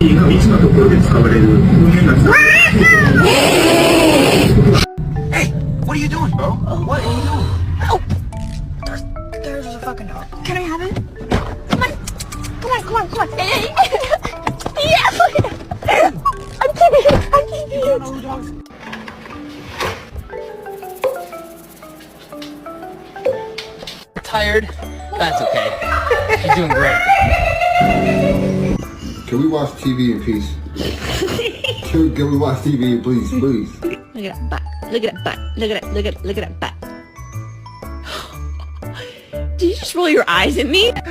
What are you doing, bro? What are you doing? Oh! There's a fucking dog. Can I have it? Come on. Come on, come on, come on. Yes! I'm keeping it. I'm keeping it. Tired? That's okay. She's doing great. Can we watch TV in peace? Can we watch TV in peace, please? Look at that butt. Look at that butt. Look at that. Look at that butt. Did you just roll your eyes at me? No,